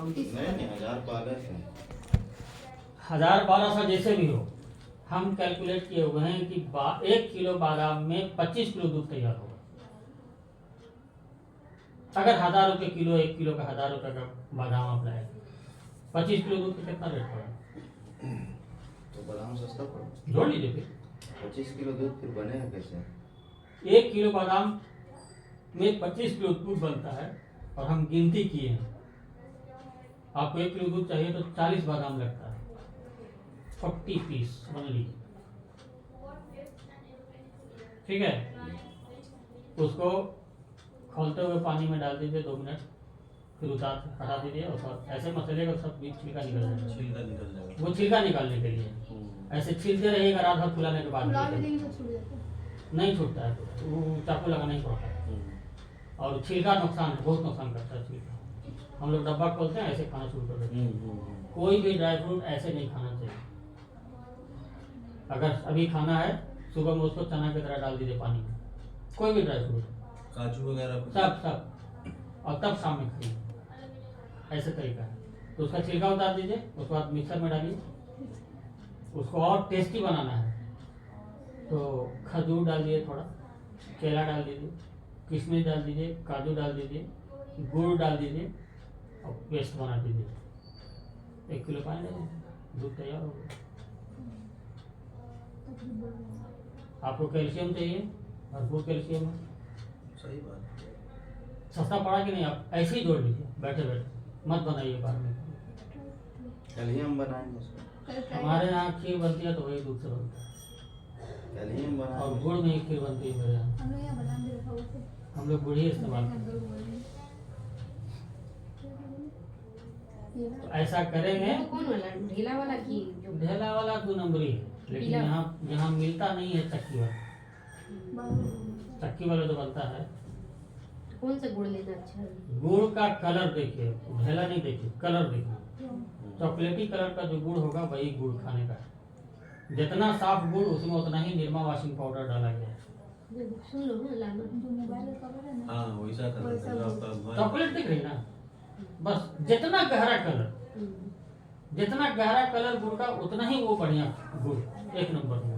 नहीं 1000-1200 जैसे भी हो, हम कैलकुलेट किए हुए हैं कि 1 किलो बादाम में 25 किलो दूध तैयार होगा। अगर 1000 रुपये किलो, 1 किलो का 1000 रुपये का बादाम आप लाए, 25 किलो दूध का कितना रेट पड़ा? तो बादाम सस्ता पड़ा। जोड़ लीजिए फिर। 25 किलो दूध फिर बनेगा कैसे? 1 किलो बादाम में 25 किलो दूध बनता है, और हम गिनती किए हैं, आपको 1 किलो दूध चाहिए तो 40 बादाम लगता है, 40 पीस ओनली। ठीक है, उसको खोलते हुए पानी में डाल दीजिए 2 मिनट, फिर उतार हटा दीजिए, और ऐसे मसले का सब बीच छिलका निकल जाएगा। वो छिलका निकालने के लिए ऐसे छीलते रहिएगा, रात भर फुलाने के बाद नहीं छूटता है, वो चाकू लगाना ही पड़ता है। और छिलका नुकसान है, बहुत नुकसान करता है छिलका। हम लोग डब्बा खोलते हैं, ऐसे खाना शुरू कर देते हैं। कोई भी ड्राई फ्रूट ऐसे नहीं खाना चाहिए। अगर अभी खाना है, सुबह में उसको चना की तरह डाल दीजिए पानी में, कोई भी ड्राई फ्रूट, काजू वगैरह सब, और तब शाम में खाइए। ऐसे तरीका है। तो उसका छिलका उतार दीजिए, उसके बाद मिक्सर में डालिए, उसको और टेस्टी बनाना है तो खजूर डाल दीजिए, थोड़ा केला डाल दीजिए, किशमिश डाल दीजिए, काजू डाल दीजिए, गुड़ डाल दीजिए, और पेस्ट बना दीजिए। 1 किलो पानी डालिए, दूध तैयार हो गया। आपको कैल्शियम चाहिए, भरपूर कैल्शियम है। सही बात। सस्ता पड़ा कि नहीं? आप ऐसे ही जोड़ लीजिए बैठे बैठे, मत बनाइए बाद में। कल ही हम बनाएंगे उसको। हमारे यहाँ खीर बनती है तो वही दूध से बनता है, कल ही हम और बनाएंगे। गुड़ में ही खीर बनती है मेरे यहाँ। हम लोग गुड़ ही इस्तेमाल करते हैं। तो ऐसा करेंगे। कौन वाला? ढीला वाला की जो ढेला वाला 2 नंबरी है, लेकिन यहाँ यहाँ मिलता नहीं है चक्की वाला। चक्की वाला जो बनता है, कौन सा गुड़ लेना अच्छा है? गुड़ का कलर देखिए, ढेला नहीं देखिए, कलर देखिए। चॉकलेटी कलर का जो गुड़ होगा वही गुड़ खाने का है। जितना साफ गुड़, उसमें उतना ही निरमा वॉशिंग पाउडर डाला गया है। सुन लो ना लाना। हाँ वैसा कलर चॉकलेट दिख रही ना, बस जितना गहरा कलर, जितना गहरा कलर गुड़ का, उतना ही वो बढ़िया गुड़, 1 नंबर गुड़।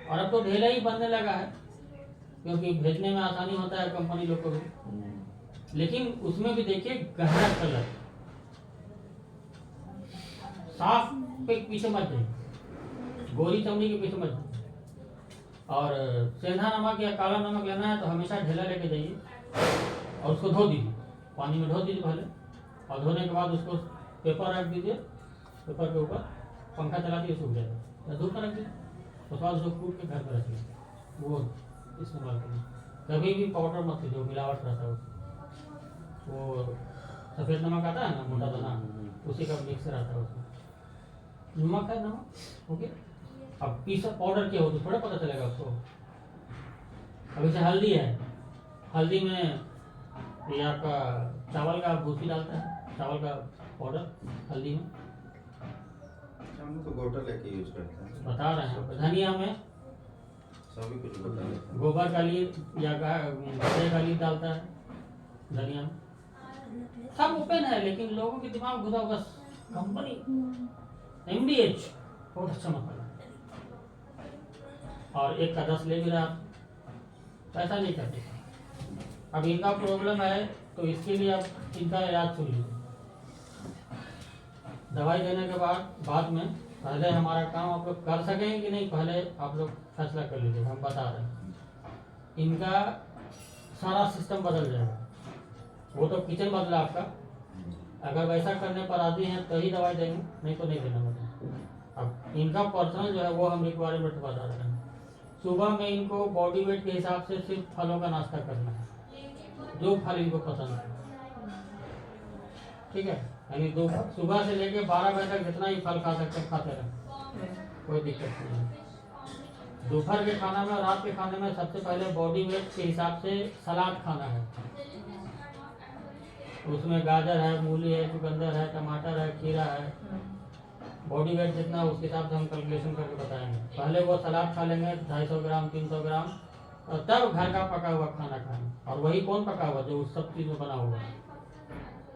और अब तो ढेला ही बनने लगा है, क्योंकि भेजने में आसानी होता है कंपनी लोग को भी। लेकिन उसमें भी देखिए गहरा कलर, साफ पे पीछे मत जाइए, गोरी चमड़ी के पीछे मत जाइए। और सेंधा नमक या काला नमक लेना है तो हमेशा ढेला लेके जाइए, और उसको धो दीजिए, पानी में धो दीजिए पहले, और धोने के बाद उसको पेपर रख दीजिए, पेपर के ऊपर पंखा चला दिए, सूख जाएगा, या धूप में रख दीजिए। उसके बाद उसको कूट के घर पर रखिए, वो इस्तेमाल करिए। कभी भी पाउडर मत लीजिए, मिलावट रहता है उसमें। वो सफ़ेद नमक आता है ना, मोटा दाना, उसी का मिक्सर आता है उसमें। नमक है, नमक ओके। अब पीसा पाउडर क्या हो तो थोड़ा पता चलेगा आपको। अब जैसे हल्दी है, हल्दी में ये आपका चावल का भूसी डालता है, चावल का पाउडर हल्दी में। हम तो गोटा लेके यूज करते हैं। बता रहे हैं। धनिया में सभी कुछ गोटा लेते हैं। गोबर का लीद या गधे का लीद डालता है धनिया में। सब ओपन है, लेकिन लोगों के दिमाग घुसा बस कंपनी MDH बहुत अच्छा मसाला है, और 1 का 10 ले भी रहा, पैसा नहीं करते। अब इनका प्रॉब्लम है तो इसके लिए आप इनका इलाज सुन लीजिए। दवाई देने के बाद में पहले हमारा काम आप लोग कर सकेंगे कि नहीं, पहले आप लोग फैसला कर लीजिए। हम बता रहे हैं, इनका सारा सिस्टम बदल जाएगा। वो तो किचन बदला आपका, अगर वैसा करने पर राजी हैं तो ही दवाई देंगे, नहीं तो नहीं देना पड़ेगा। अब इनका पर्सनल जो है वो हम रिक्वायरमेंट बता रहे हैं। सुबह में इनको बॉडी वेट के हिसाब से सिर्फ फलों का नाश्ता करना है, जो फल इनको पसंद है, ठीक है। यानी सुबह से लेके 12 बजे तक जितना ही फल खा सकते हैं खाते रहें, कोई दिक्कत नहीं है। दोपहर के खाना में और रात के खाने में सबसे पहले बॉडी वेट के हिसाब से सलाद खाना है। उसमें गाजर है, मूली है, चुकंदर है, टमाटर है, खीरा है। बॉडी वेट जितना उसके हिसाब से हम कैलकुलेशन करके बताएंगे। पहले वो सलाद खा लेंगे 250 ग्राम 300 ग्राम, और तब घर का पका हुआ खाना खाएं। और वही कौन पका हुआ, जो उस सब चीज़ में बना होगा,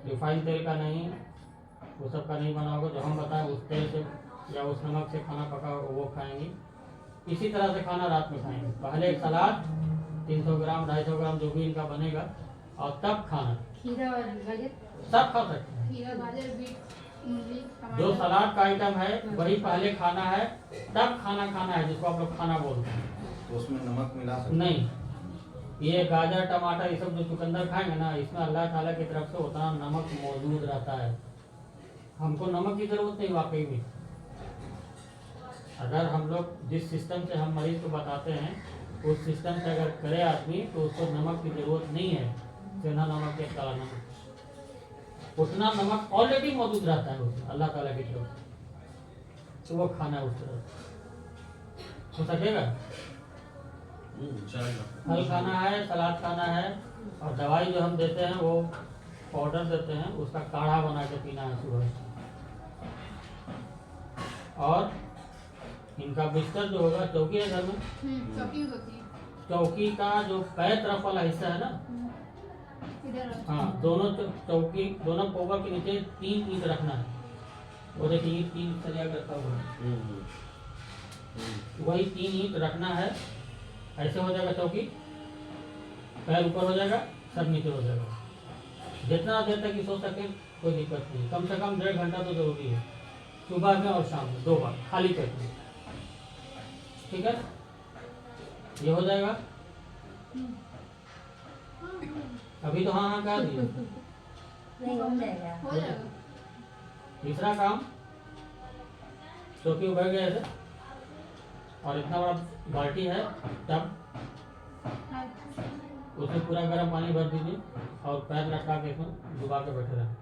रिफाइंड तेल का नहीं, वो सब का नहीं बना होगा, जो हम बताएं उस तेल से या उस नमक से खाना पका होगा वो खाएंगे। इसी तरह से खाना रात में खाएंगे। पहले एक सलाद 300 ग्राम 250 ग्राम जो भी इनका बनेगा, और तब खाना। खीरा और गाजर, सब खा सकते हैं। खीरा, गाजर, बीट, मूली, जो टमाटर। सलाद का आइटम है वही पहले खाना है, तब खाना खाना है, जिसको आप लोग खाना बोलते हैं। तो उसमें नमक मिला सकते हैं? नहीं, ये गाजर टमाटर ये सब जो चुकंदर खाएंगे ना, इसमें अल्लाह ताला की तरफ से उतना नमक मौजूद रहता है। हमको नमक की जरूरत नहीं वाकई में। अगर हम लोग जिस सिस्टम से हम मरीज को बताते हैं उस सिस्टम से अगर करे आदमी, तो उसको नमक की जरूरत नहीं है, सेंधा नमक या काला नमक, उतना नमक ऑलरेडी मौजूद रहता है उसमें अल्लाह ताला की तरफ से। तो वो खाना है उस तरह हो सकेगा। फल खाना है, सलाद खाना है, और दवाई जो हम देते हैं वो पाउडर देते हैं, उसका काढ़ा बना के पीना है सुबह। और इनका बिस्तर जो होगा, चौकी है घर में, चौकी होती है। चौकी का जो पैर तरफ वाला हिस्सा है ना, इधर हाँ, दोनों चौकी दोनों पोगा के नीचे 3 ईंट रखना है। वो देखिए 3 सरिया रखा हुआ है, वही 3 ईंट रखना है। ऐसे हो जाएगा चौकी, पैर ऊपर हो जाएगा, सर नीचे हो जाएगा। जितना देर तक सो सके कोई दिक्कत नहीं, कम से कम 1.5 घंटा तो जरूरी है, सुबह में और शाम में 2 बार खाली पेट में। ठीक है, ये हो जाएगा। अभी तो हाँ हाँ कह दिए। नहीं हो जाएगा। हो जाएगा। तीसरा काम, चौकी उभर गया ऐसे, और इतना बड़ा बाल्टी है, तब उसमें पूरा गर्म पानी भर दीजिए और पैर लटका के इसमें डुबा के बैठे रहें।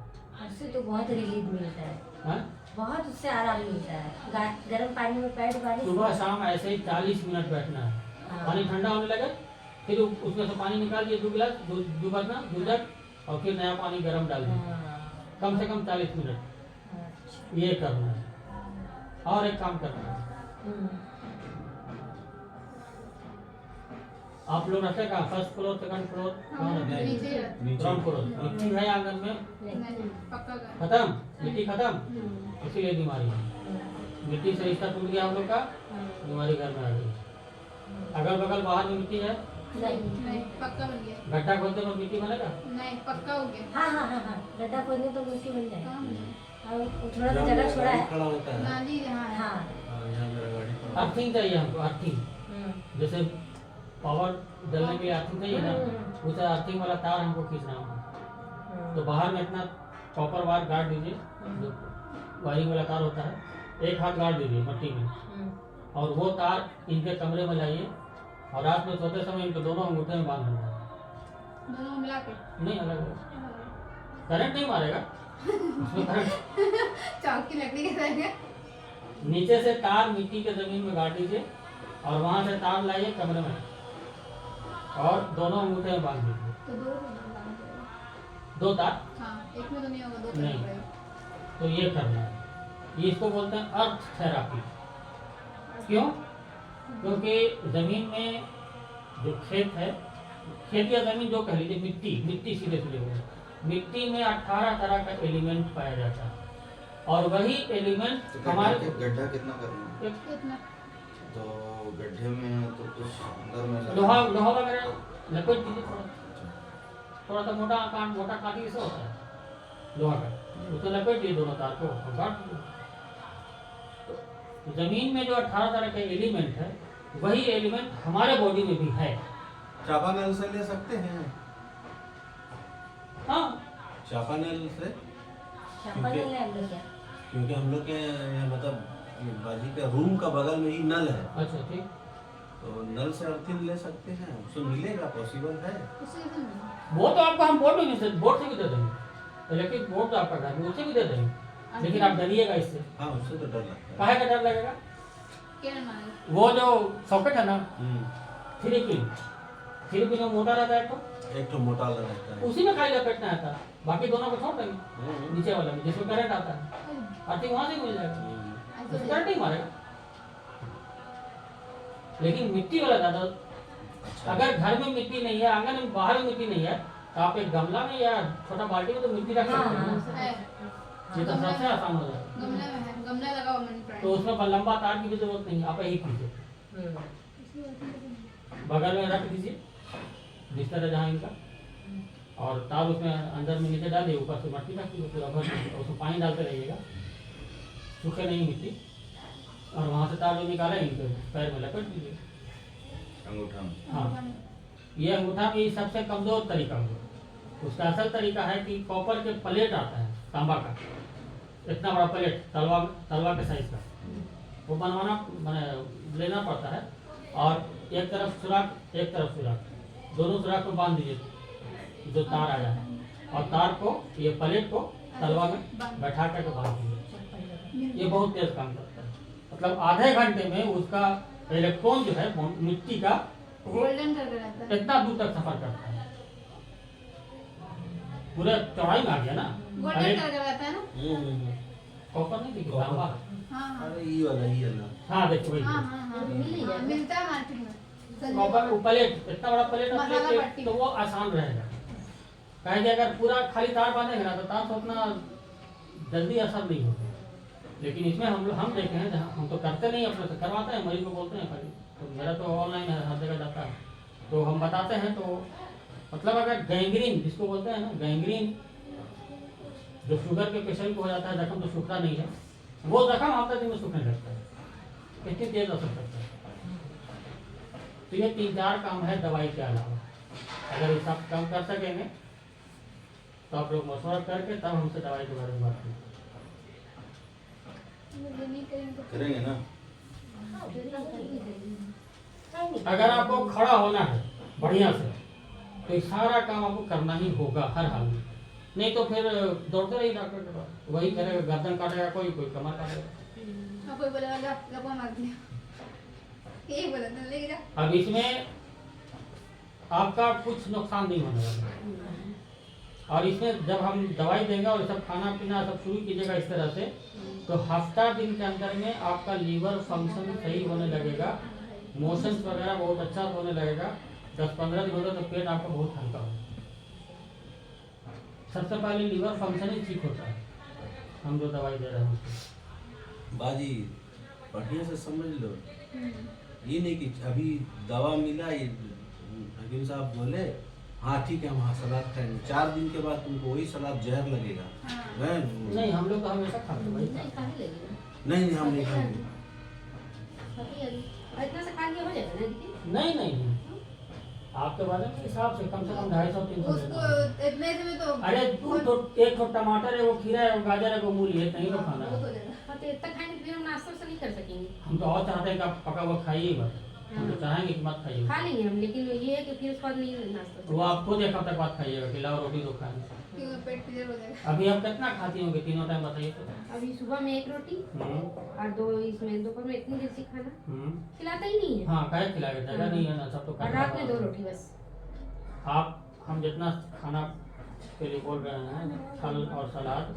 उससे तो बहुत रिलीफ मिलता है, हाँ? बहुत उससे आराम मिलता है। गर्म पानी में पैर डुबाने से- सुबह शाम ऐसे ही 40 मिनट बैठना है। हाँ। पानी ठंडा होने लगे फिर उसमें से पानी निकाल दिए 2 गिलास, 2 बरना 2 जग, और फिर नया पानी गर्म डाल दिए। हाँ, कम से कम 40 मिनट अच्छा। ये करना है। और एक काम करना है, हम्म, आप लोग रहते कहाँ, फर्स्ट फ्लोर सेकंड फ्लोर कहाँ रहते हैं? नीचे ही रहता ग्राउंड फ्लोर। मिट्टी है आंगन में, है। नहीं, पक्का घर। खत्म, मिट्टी खत्म, इसीलिए बीमारी है। मिट्टी से रिश्ता टूट गया हम लोग का, बीमारी घर में आ गई। अगल बगल बाहर में मिट्टी है, नहीं, नहीं, पक्का बन गया। गड्ढा खोदते पर मिट्टी बनेगा। नहीं, पक्का हो गया। हाँ हाँ हाँ हाँ, गड्ढा खोदने तो मिट्टी बन जाएगा। हाँ, बन और वो थोड़ा सा जगह छोड़ा है। खड़ा होता गया। है। नाली यहाँ है। हाँ, यहाँ मेरा गाड़ी खड़ा है। अर्थिंग चाहिए हमको, अर्थिंग। हम्म, जैसे पावर डलने के लिए अर्थिंग चाहिए ना, उसे अर्थिंग वाला तार हमको खींचना होगा। तो बाहर में इतना कॉपर वायर गाड़ दीजिए, जो वायरिंग वाला तार होता है, 1 हाथ गाड़ दीजिए मट्टी में, और वो तार इनके कमरे में लाइए, और रात में सोते समय इनके दोनों अंगूठे में बांध देना है। दोनों मिला के। नहीं अलग अलग, करंट नहीं मारेगा उसमें करंट। चौक की लकड़ी के रहेगा। नीचे से तार मिट्टी के जमीन में गाड़ दीजिए, और वहां से तार लाइए कमरे में, और दोनों अंगूठे में बांध दीजिए। तो 2 बांध देगा। 2 तार हाँ, एक में तो नहीं होगा, 2 नहीं। करना पड़ेगा। तो ये करना है। ये इसको बोलते हैं अर्थ थेरापी। क्यों? क्योंकि जमीन में जो खेत है, खेत या जमीन जो कह लीजिए, मिट्टी सीधे सीधे बोले, मिट्टी में 18 तरह का एलिमेंट पाया जाता है, और वही एलिमेंट तो हमारे गड्ढा कितना करना है? कितना? तो गड्ढे में तो कुछ अंदर में लगा- लोहा वगैरह लपेट दीजिए, थोड़ा सा मोटा काटी ऐसा होता है लोहा का, उसको लपेट दिए दोनों तार को और गाड़ दिए। तो जमीन में जो 18 तरह के एलिमेंट है, वही एलिमेंट हमारे बॉडी में भी है। चापानल से ले सकते हैं? हाँ, चापानल से? चापा नहीं ले हम लोग क्या? क्योंकि हम लोग के मतलब बाजी के रूम का बगल में ही नल है, अच्छा ठीक। तो नल से अर्थिंग ले सकते हैं, उससे मिलेगा, पॉसिबल है। उससे कैसे मिलेगा? वो तो आपको हम बोर्ड में नहीं सकते, बोर्ड से भी दे देंगे, इलेक्ट्रिक बोर्ड तो आपका घर में, उससे भी दे देंगे, लेकिन आप डरिएगा इससे। हाँ, उससे तो डर लगता है। काहे का डर लगेगा? क्या मारेगा? वो जो सॉकेट है ना, हम्म, 3 पिन में मोटा रहता है, तो एक तो मोटा रहता है। उसी में खाली लपेटना है, बाकी दोनों को छोड़ देंगे हम्म, नीचे वाला में, जिसमें करंट आता है, अर्थिंग वहां से मिल जाएगा, ऐसे उसमें करंट नहीं मारेगा। लेकिन मिट्टी वाला ज्यादा अच्छा। अगर घर में मिट्टी नहीं है, आंगन में बाहर में मिट्टी नहीं है, तो आप एक गमला में या छोटा बाल्टी में तो मिट्टी रख सकते हैं ना। है ये तो सबसे आसान हो जाएगा। गमले में है, गमला लगा हुआ मनी तो प्लांट। उसमें लंबा तार की भी जरूरत नहीं है, आप यही कीजिए, बगल में रख दीजिए बिस्तर है जहाँ इनका, और तार उसमें अंदर में नीचे डालिए, ऊपर से मट्टी रख दीजिए पूरा भर दीजिए, और उसमें पानी डालते रहिएगा, सूखे नहीं मिट्टी, और वहाँ से तार जो निकाले इनके पैर में लपेट दीजिए। अंगूठा में। हाँ, ये अंगूठा में सबसे कमजोर तरीका होगा। उसका असल तरीका है कि कॉपर के प्लेट आता है तांबा का, इतना बड़ा प्लेट तलवा के साइज का, वो बनवाना मैंने लेना पड़ता है, और एक तरफ सुराख एक तरफ सुराख, दोनों सुराख को बांध दीजिए जो तार आया है, और तार को ये प्लेट को तलवा में बैठा करके बांध दीजिए। ये बहुत तेज काम करता है, मतलब आधे घंटे में उसका इलेक्ट्रॉन जो है मिट्टी का गोल्डन करके रहता है। इतना दूर तक सफर करता है, पूरा चौड़ाई में आ गया ना। गोल्डन करके रहता है ना। कॉपर नहीं देखिए, तांबा। हाँ हाँ अरे ये वाला हाँ देखो भाई, हाँ हाँ हाँ, मिलता है मार्केट में। कॉपर वो प्लेट, इतना बड़ा प्लेट आप मसाला लेके, पट्टी। तो वो आसान रहेगा। कहें कि अगर पूरा खाली तार बांधेंगे ना, तो तार से उतना जल्दी असर नहीं होता। लेकिन इसमें हम देखे हैं, जहाँ हम तो करते नहीं, अपने से करवाते हैं, मरीज को बोलते हैं खाली, तो मेरा तो ऑनलाइन है, हर जगह जाता है, तो हम बताते हैं। तो मतलब अगर गैंग्रीन जिसको बोलते हैं ना, गैंग्रीन जो शुगर के पेशेंट को हो जाता है, जख्म तो सूखता नहीं है, वो जख्म हफ्ते दिन में सूखने लगता है, इतनी तेज असर करता है। तो ये 3-4 काम है दवाई के अलावा। अगर ये सब काम कर सकेंगे तो आप लोग मशवरा करके तब हमसे दवाई के बारे में बात करें। करेंगे ना। अगर आपको खड़ा होना है बढ़िया से, तो ये सारा काम आपको करना ही होगा हर हाल में, नहीं तो फिर दौड़ते रहिए डॉक्टर के पास, वही करेगा, गर्दन काटेगा कोई कमर काटेगा। कोई बोलेगा जा लपा मार दिया, यही बोला था लेके जा। अब इसमें आपका कुछ नुकसान नहीं होने वाला, और इसमें जब हम दवाई देंगे और सब खाना पीना सब शुरू कीजिएगा इस तरह से, तो हफ्ता दिन के अंदर में आपका लीवर फंक्शन सही होने लगेगा, मोशंस वगैरह बहुत अच्छा होने लगेगा। 10-15 दिन होगा तो पेट आपका बहुत हल्का होगा। सबसे पहले लीवर फंक्शन ही ठीक होता है, हम जो दवाई दे रहे हैं उसको। बाजी बढ़िया से समझ लो, ये नहीं कि अभी दवा मिला, ये हकीम साहब बोले हाँ ठीक है हम हाँ सलाद खाएंगे, 4 दिन के बाद तुमको वही सलाद जहर लगेगा। नहीं, हम लोग तो हमेशा खाते भाई। नहीं हम नहीं खाएंगे। इतना से खा लिया हो जाएगा ना दीदी? नहीं, आपके वजन के हिसाब से कम 250-300 उसको इतने में तो अरे तो एक तो टमाटर है, वो खीरा है, वो गाजर है, वो मूली है, नहीं तो खाना बहुत हो है। जाएगा। हाँ, तो इतना खाएंगे फिर हम नाश्ता से नहीं कर सकेंगे। हम तो और चाहते हैं कि आप पका हुआ खाइए बस, हम तो चाहेंगे कि मत खाइए। खा लेंगे हम, लेकिन ये है कि फिर उसके बाद नहीं नाश्ता। वो आप खुद एक हफ्ते बाद खाइएगा, खिलाओ रोटी तो खाएंगे। क्यों पेट क्लियर हो जाएगा। अभी आप कितना खाती होंगे तीनों टाइम बताइए तो? अभी सुबह में 1 रोटी और 2 इसमें, दोपहर में इतनी देर से खाना खिलाता ही नहीं है। हाँ कहे खिलाएगा, जगह नहीं है ना, सब तो और रात में 2 रोटी बस। आप हम जितना खाना के लिए बोल रहे हैं, फल और सलाद,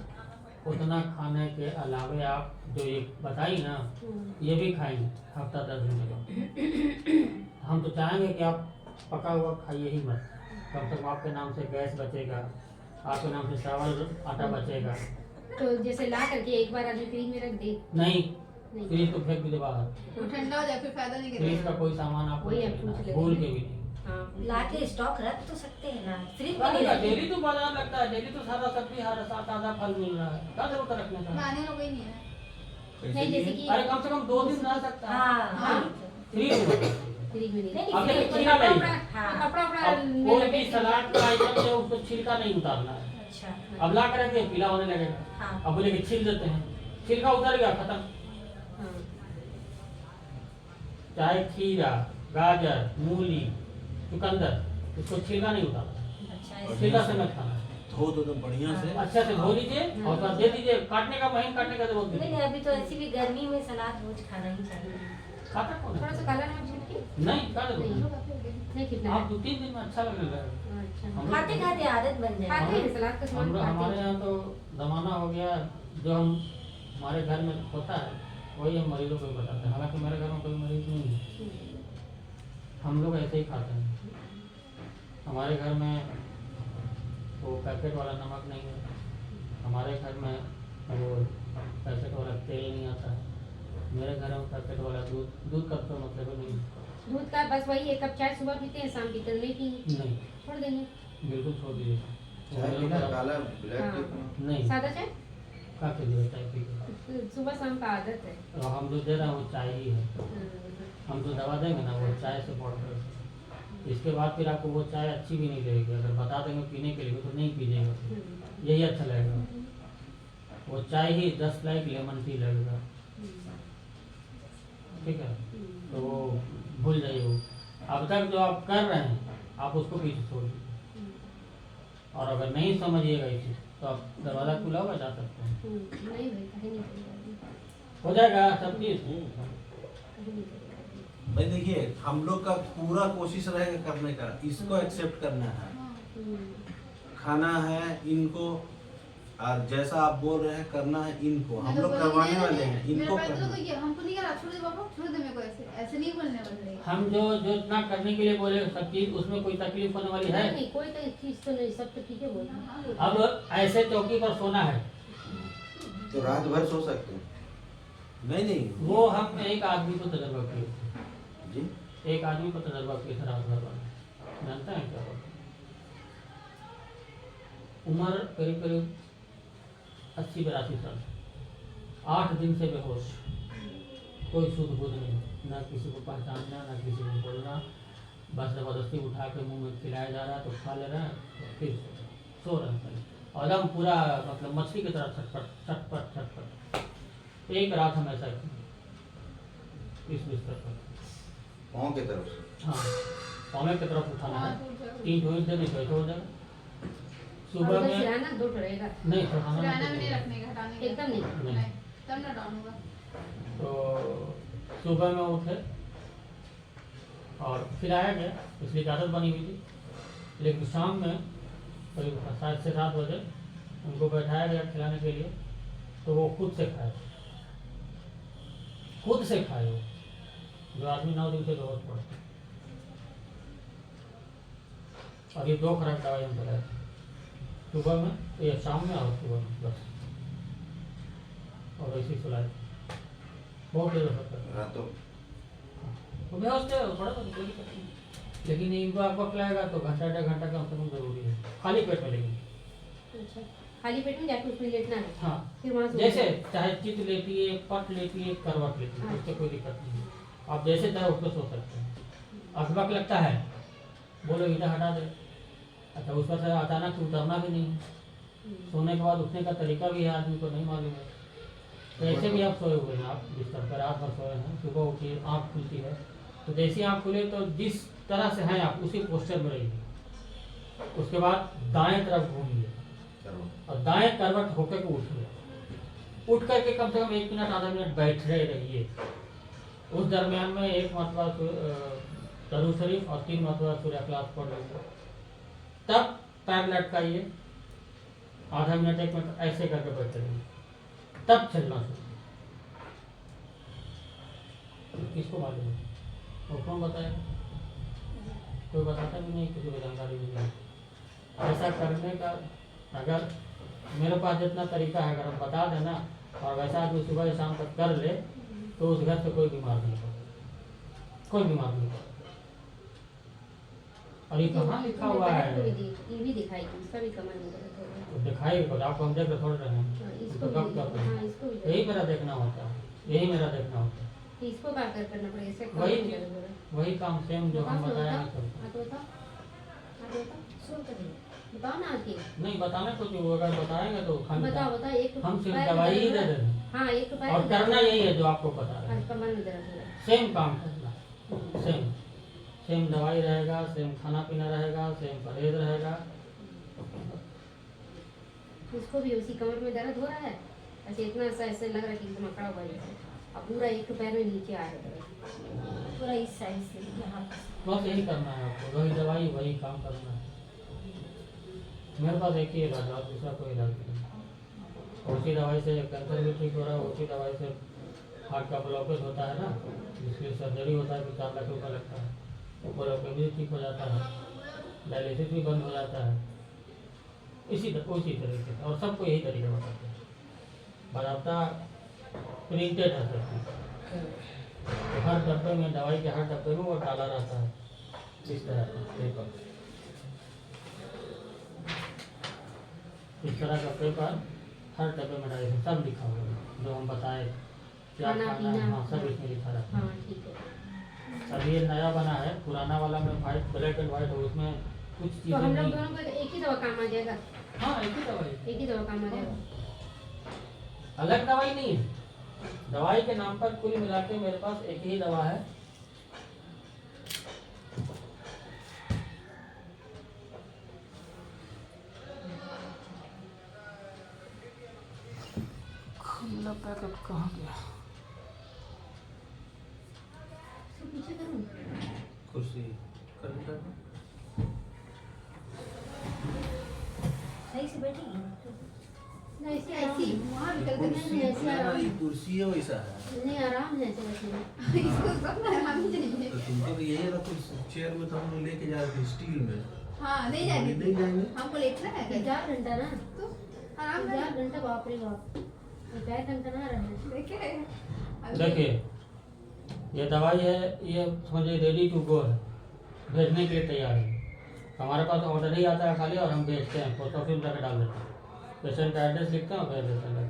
उतना खाने के अलावे आप जो ये बताई ना, ये भी खाएंगे हफ्ता 10 दिन का। हम तो चाहेंगे कि आप पका हुआ खाइए ही मत, कम से कम आपके नाम से गैस बचेगा, आपके नाम से चावल आटा बचेगा। तो जैसे ला करके एक बार आदमी फ्रिज में रख दे। नहीं, फ्रिज तो फेंक दीजिए बाहर, वो ठंडा हो जाए फिर फायदा नहीं फ्रिज का करेगा। कोई सामान आपको वही नहीं आप लेना, पूछ लेते भूल हैं। के भी नहीं। हाँ, लाके स्टॉक रख तो सकते हैं ना, फ्रिज में नहीं लगेगा, रखेंगे। डेली तो बाजार लगता है, डेली तो सारा सब्जी हर ताजा फल मिल रहा है, क्या जरूरत है रखने का? खाने का कोई नहीं है। नहीं जैसे कि अरे कम से कम 2 दिन रह सकता है हाँ फ्रिज में। फ्रिज में नहीं। नहीं, अब फ्रिज देखिए में खीरा कपड़ा- नहीं है, हाँ, कपड़ा अब कोई भी सलाद का आइटम है उसको छिलका नहीं उतारना है। अच्छा अब ला कर रखिए, पीला होने लगेगा, हाँ अब बोले कि छील देते हैं, छिलका उतर गया खत्म। चाहे खीरा, गाजर, मूली, चुकंदर, इसको छिलका नहीं उतारना, अच्छा छिलका से मत खाना। धो दो तो बढ़िया से। अच्छा से धो लीजिए और बस दे दीजिए, काटने का महीन काटने का जरूरत नहीं नहीं। नहीं, अभी तो ऐसी भी गर्मी में सलाद रोज खाना ही चाहिए। खाता कौन थोड़ा सा है? काला नमक छिड़के। नहीं, क्या जरूरत है? नहीं कितना आप 2-3 दिन में अच्छा लगने लगेगा। अच्छा हम- खाते खाते आदत बन जाए। खाते हैं सलाद का सामान खाते हमारे हैं। यहाँ तो जमाना हो गया, जो हम हमारे घर में होता है वही हम मरीजों को भी बताते हैं, हालांकि मेरे घर में कोई मरीज नहीं है। हम लोग ऐसे ही खाते हैं। हमारे घर में वो पैकेट वाला नमक नहीं है, हमारे घर में वो पैकेट वाला तेल नहीं आता है, मेरे घर में पैकेट वाला दूध का तो मतलब नहीं। दूध का बस वही 1 कप चाय सुबह पीते हैं, शाम पीते नहीं पिएंगे, नहीं, छोड़ देंगे। बिल्कुल छोड़ दीजिए। चाय पीना काला ब्लैक हाँ। टी पीना। नहीं, सादा चाय क्या कीजिए चाय पी के। सुबह शाम का आदत है। तो हम जो दे रहे हैं वो चाय ही है। हम जो दवा देंगे ना वो चाय से पाउडर। इसके बाद फिर आपको वो चाय अच्छी भी नहीं लगेगी, अगर बता देंगे पीने के लिए तो नहीं पीजिएगा, यही अच्छा लगेगा। वो चाय ही 10 लाइक लेमन टी लगेगा, ठीक है। तो वो भूल जाइए। वो अब तक जो आप कर रहे हैं आप उसको पीछे छोड़ दीजिए, और अगर नहीं समझिएगा इसे तो आप दरवाज़ा खुला होगा, जा सकते हैं, नहीं भाई कहीं नहीं करेगा। हो जाएगा सब चीज़। कहीं नहीं करेगा। भाई देखिए, हम लोग का पूरा कोशिश रहेगा करने का, इसको एक्सेप्ट करना है, खाना है इनको, और जैसा आप बोल रहे हैं करना है इनको, हम लोग करवाने वाले हैं इनको करना। हमको नहीं करा, छोड़ दे बाबा, छोड़ दे मेरे को, ऐसे ऐसे नहीं बोलने वाले। हम जो जो इतना करने के लिए बोले सब चीज़, उसमें कोई तकलीफ होने वाली है? नहीं, कोई चीज तो नहीं, सब तो ठीक है बोल। अब ऐसे चौकी पर सोना है तो रात भर सो सकते हैं। नहीं नहीं, वो हम एक आदमी को तजर्बा किए थे, जी एक आदमी को तजर्बा किए थे रात भर वाला, जानते हैं क्या होता है? उम्र करीब करीब 80-82 साल, 8 दिन से बेहोश, कोई सुध बुध नहीं, ना किसी को पहचानना ना किसी को बोलना, बस ज़बरदस्ती उठा के मुंह में खिलाया जा रहा है तो खा ले रहे हैं, तो फिर सो रहे हैं, और एकदम पूरा मतलब मछली की तरह छटपट छटपट छटपट। एक रात हम ऐसा किए इस बिस्तर पर। पाँव की तरफ से। हाँ, पौने की तरफ उठाना है, 3 जोड़ से नहीं तो हो जाएगा। सुबह सुबह में सिराना 2 रहेगा, नहीं सिरहाना सिरहाना में नहीं रखने का, हटाने का। एकदम नहीं। नहीं, तब ना डाउन होगा। तो सुबह में उठे और खिलाया गया, इसलिए आदत बनी हुई थी, लेकिन शाम में करीब 7 से 7 बजे उनको बैठाया गया खिलाने के लिए, तो वो खुद से खाए, खुद से खाए वो, जो आदमी 9 दिन से बेहोश पड़ा। और ये 2 खुराक दवाई हम चलाए थे, सुबह में या शाम में और सुबह में बस, और ऐसे ही सुलाए, बहुत देर असर करता है। रातों तो बेहोश थे पड़ा तो कोई दिक्कत नहीं, लेकिन इनको आपको खिलाएगा तो घंटा 1.5 घंटा कम से कम जरूरी है, खाली पेट में। लेकिन अच्छा, खाली पेट में जाके उसमें लेटना है, हाँ, फिर वहाँ से जैसे चाहे चित लेती है, पट लेती है, करवट लेती है, उससे कोई दिक्कत नहीं है, आप जैसे चाहे उसको सो सकते हैं। अखबाक लगता है, बोलो इधर हटा दे, अच्छा उस पर से अचानक से उतरना भी नहीं है, सोने के बाद उठने का तरीका भी है आदमी को नहीं मालूम है। तो ऐसे भी आप सोए हुए हैं, आप बिस्तर पर रात भर सोए हैं, सुबह उठिए आँख खुलती है, तो जैसे आँख खुले तो जिस तरह से हैं आप उसी पोस्चर में रहिए, उसके बाद दाएं तरफ घूमिए और दाएं करवट होकर के उठिए, उठ करके कम से कम 1 मिनट आधा मिनट बैठ रहिए। उस दरमियान में 1 मरतबा दरूद शरीफ और 3 मरतबा सूर्य इखलास पढ़ लीजिए, तब पैर लटकाइए, आधा मिनट 1 मिनट ऐसे करके बैठते रहिए, तब चलना शुरू। किसको मालूम है? वो कौन बताएगा? कोई बताता भी नहीं, किसी को जानकारी भी नहीं। ऐसा करने का अगर मेरे पास जितना तरीका है, अगर हम बता देना और वैसा आदमी सुबह से शाम तक कर ले तो उस घर से कोई बीमार नहीं होगा, कोई बीमार नहीं होगा। और ये कहाँ लिखा हुआ है? ये भी दिखाई, इसका भी कमर नहीं दर्द होगा। तो दिखाई तो आपको हम देख रहे थोड़ रहे हैं, इसको तो कब कर रहे हैं? हाँ, इसको भी यही मेरा देखना होता है, यही मेरा देखना होता है। इसको क्या करना पड़ेगा, इससे कमर वही नहीं दर्द होगा। वही काम सेम जो हम बताया नहीं चलता। हाँ तो बताओ, हाँ तो बताओ, सुन कर दे। बताओ ना आके, नहीं बताने को जो अगर बताएंगे तो हम बताओ बताओ। एक तो हम सिर्फ पैर में दवाई ही दर्द दे हो दे रहा रहे है। हैं, हाँ, एक तो पैर और में दर्द करना हो रहा यही है जो आपको बता रहे है, हैं, कमर में दर्द हो रहा है। सेम काम करना, सेम सेम दवाई रहेगा, सेम खाना पीना रहेगा, सेम परहेज रहेगा। इसको भी उसी कमर में दर्द हो रहा है, ऐसे इतना सा ऐसे लग रहा है कि एकदम अकड़ा हुआ है जैसे, अब पूरा एक तो पैर में नीचे आ रहा है दर्द। पूरा इस साइड से यहाँ बस यही करना है आपको, वही दवाई वही काम करना है। मेरे पास एक ही इलाज है, दूसरा कोई इलाज नहीं। उसी दवाई से कैंसर भी ठीक हो रहा है, उसी दवाई से हार्ट का ब्लॉकेज होता है ना, जिसके सर्जरी होता है तो 4 लाख रुपया लगता है। कोलोपेमी ठीक हो जाता है, डायलिसिस भी बंद हो जाता है। उसी तरीके से, और सबको यही तरीका बताते हैं। बराबता प्रिंटेड है सब चीज़, तो हर डब्बे में, दवाई के हर डब्बे में वो डाला रहता है इस तरह का पेपर। इस तरह का पेपर हर डब्बे में डाले, सब लिखा हुआ है जो हम बताए क्या खाना खाना है, पीना, हाँ सब इसमें लिखा रहता है। हाँ ठीक है। अभी ये नया बना है, पुराना वाला में वाइट, ब्लैक एंड वाइट है, उसमें कुछ तो चीज़ें हम लोग नहीं। दोनों को एक ही दवा काम आ जाएगा, हाँ एक ही दवाई, एक ही दवा काम आ जाएगा। अलग दवाई नहीं है। दवाई के नाम पर कुल मिला के मेरे पास एक ही दवा है। खुला पैकेट कहाँ गया? पीछे करूँ? कुर्सी कर दो। सही से बैठेगी। नहीं ऐसे ऐसी आराम वहाँ भी करते कुर्सी नहीं, ऐसे मेरा आराम। ये कुर्सी है वैसा है। नहीं, आराम है ऐसे बैठने में। इसको सब आराम ही चाहिए। तो तुमको तो यही रखो चेयर में, तो हम लोग लेके जा रहे थे स्टील में। हाँ नहीं जाएंगे, नहीं जाएंगे। हमको लेटना है कहीं। 4 घंटा ना, तो आराम से 4 घंटा, बाप रे बाप, 4 घंटा ना रहना। देखे देखिए ये दवाई है, ये समझिए रेडी टू गो है, भेजने के लिए तैयार है। हमारे पास ऑर्डर ही आता है खाली, और हम भेजते हैं, पोस्ट ऑफिस में जाकर डाल देते हैं, पेशेंट का एड्रेस लिखते हैं और भेज देते हैं।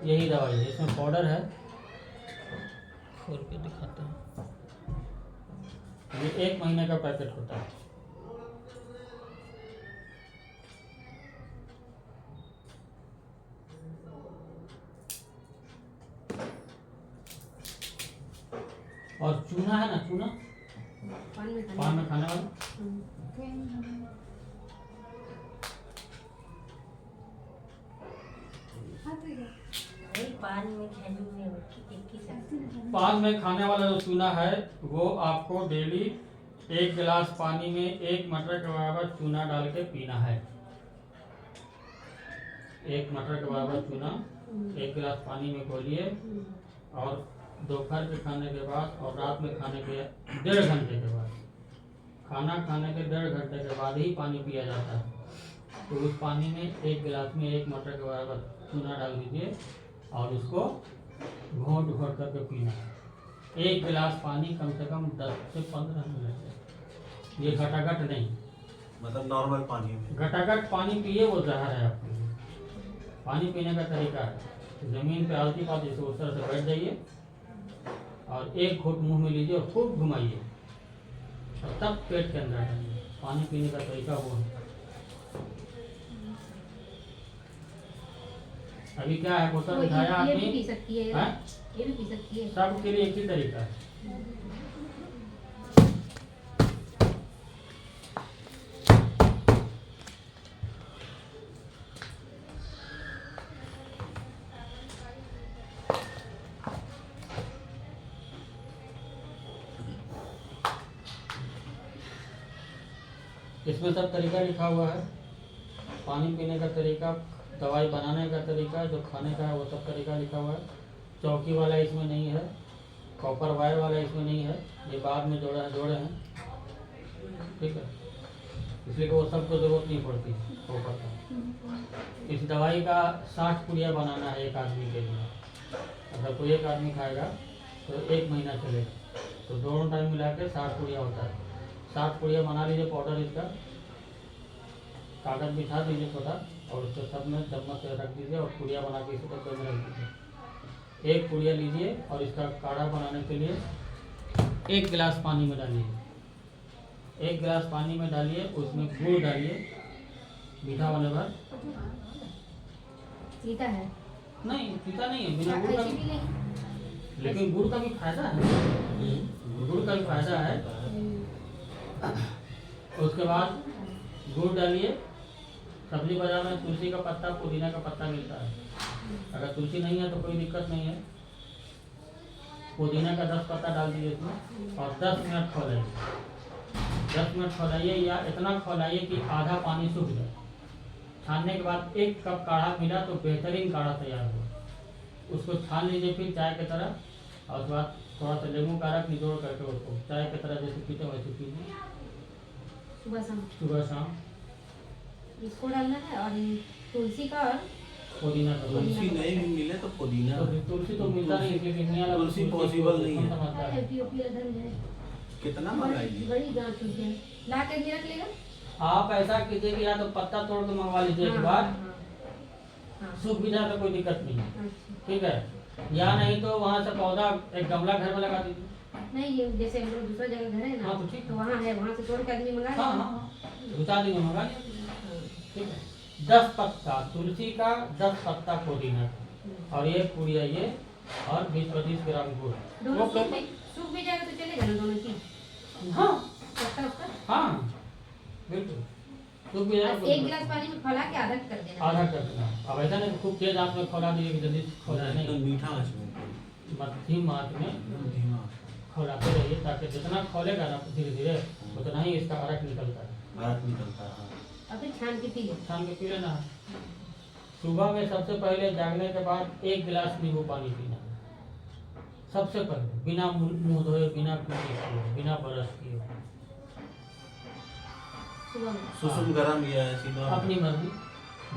यही दवाई है, इसमें पाउडर है, खोल के दिखाते हैं। ये 1 महीने का पैकेट होता है। और चूना है ना, चूना पान में पान में खाने वाला, हाँ तो ये वही पान में खैनी में एक ही सब। पान में खाने वाला जो चूना है वो आपको डेली 1 गिलास पानी में 1 मटर के बराबर चूना डाल के पीना है। 1 मटर के बराबर चूना 1 गिलास पानी में घोलिए, और दोपहर के खाने के बाद और रात में खाने के 1.5 घंटे के बाद, खाना खाने के 1.5 घंटे के बाद ही पानी पिया जाता है। तो उस पानी में 1 गिलास में 1 मटर के बराबर चूना डाल दीजिए और उसको घोंट घोंट करके पीना है। 1 गिलास पानी कम से कम 10 से 15 मिनट। ये घटाघट नहीं, मतलब नॉर्मल पानी में। घटाघट पानी पिए वो जहर है आपके लिए। पानी पीने का तरीका है, जमीन पे आलती पालती से उस तरह से बैठ जाइए और 1 घूंट मुंह में लीजिए और खूब घुमाइए, और तब पेट के अंदर डालिए। पानी पीने का तरीका वो है। अभी क्या है, बोतल उठाया ये भी आपने, पी सकती है, हाँ? ये भी पी सकती है। सबके लिए एक ही तरीका है। इसमें सब तरीका लिखा हुआ है, पानी पीने का तरीका, दवाई बनाने का तरीका, जो खाने का है वो सब तरीका लिखा हुआ है। चौकी वाला इसमें नहीं है, कॉपर वायर वाला इसमें नहीं है, ये बाद में जोड़े हैं, ठीक है, इसलिए वो सबको जरूरत नहीं पड़ती कॉपर का। इस दवाई का 60 पुड़िया बनाना है 1 आदमी के लिए। अगर कोई 1 आदमी खाएगा तो 1 महीना चलेगा, तो दोनों टाइम मिला के 60 पुड़िया होता है। 60 पुड़िया बना लीजिए, पाउडर इसका, कागज बिछा दीजिए छोटा, और उसके सब में चम्मच से रख दीजिए और पुड़िया बना के इसी डब्बे में रख दीजिए। 1 पुड़िया लीजिए और इसका काढ़ा बनाने के लिए 1 गिलास पानी में डालिए। 1 गिलास पानी में डालिए, उसमें गुड़ डालिए, मीठा होने पर। पीता है, नहीं पीता नहीं है, बिना गुड़ का ऐसे भी भी, नहीं। लेकिन गुड़ का भी फायदा है, गुड़ का भी फायदा है। उसके बाद गुड़ डालिए। सब्जी बाजार में तुलसी का पत्ता, पुदीना का पत्ता मिलता है। अगर तुलसी नहीं है तो कोई दिक्कत नहीं है, पुदीना का 10 पत्ता डाल दीजिए इसमें और 10 मिनट खौलाइए। 10 मिनट खौलाइए, या इतना खौलाइए कि आधा पानी सूख जाए। छानने के बाद 1 कप काढ़ा मिला तो बेहतरीन काढ़ा तैयार हुआ। उसको छान लीजिए फिर चाय की तरह, और उसके बाद थोड़ा सा नींबू का रस निचोड़ करके उसको चाय की तरह जैसे पीते वैसे पीजिए सुबह शाम सुबह शाम। इसको डालना है और तुलसी का और पुदीना का तुलसी नहीं भी मिले तो पुदीना। तुलसी तो मिलता नहीं क्योंकि मियाँ वाला तुलसी possible नहीं है। समझता है। एपी अदर है कितना मंगाएगी? बड़ी गांठ होती है ला के भी रख लेगा। आप ऐसा कीजिए कि या तो पत्ता तोड़ के मंगवा लीजिए एक बार, सूख भी जाए तो कोई दिक्कत नहीं है, अच्छा ठीक है। या नहीं तो वहाँ से पौधा एक गमला घर में लगा दीजिए। नहीं ये जैसे हम लोग दूसरा जगह घर है ना हाँ, तो ठीक। तो वहाँ है वहाँ से तोड़ के आदमी मंगा हाँ लेगा। हाँ 2-4 दिन में मंगा लिया, ठीक है। 10 पत्ता तुलसी का, 10 पत्ता पुदीना का और एक पुड़िया ये और 20-25 ग्राम गुड़। दोनों वो सूख भी जाएगा तो चलेगा ना दोनों चीज हाँ पत्ता उसका। हाँ बिल्कुल सूख भी जाएगा, बस कोई एक दिक्कत गिलास पानी में खौला के आधा कर नहीं। देना। आधा कर देना। अब ऐसा नहीं कि खूब तेज आंच में खौला दीजिए कि जल्दी खौला एकदम नहीं, मीठा आंच में, मध्यम आंच में एकदम धीमा। खौलाते रहिए ताकि जितना खोलेगा ना धीरे धीरे उतना ही इसका अरक निकलता है। भारत निकलता है। और फिर छान के पी लो। शाम के पी लेना है। सुबह में सबसे पहले जागने के बाद 1 गिलास नींबू पानी पीना है सबसे पहले, बिना मुंह धोए, बिना कुछ किए, बिना ब्रश किए। सुबह में सुसुम गरम या सीधा अपनी मर्जी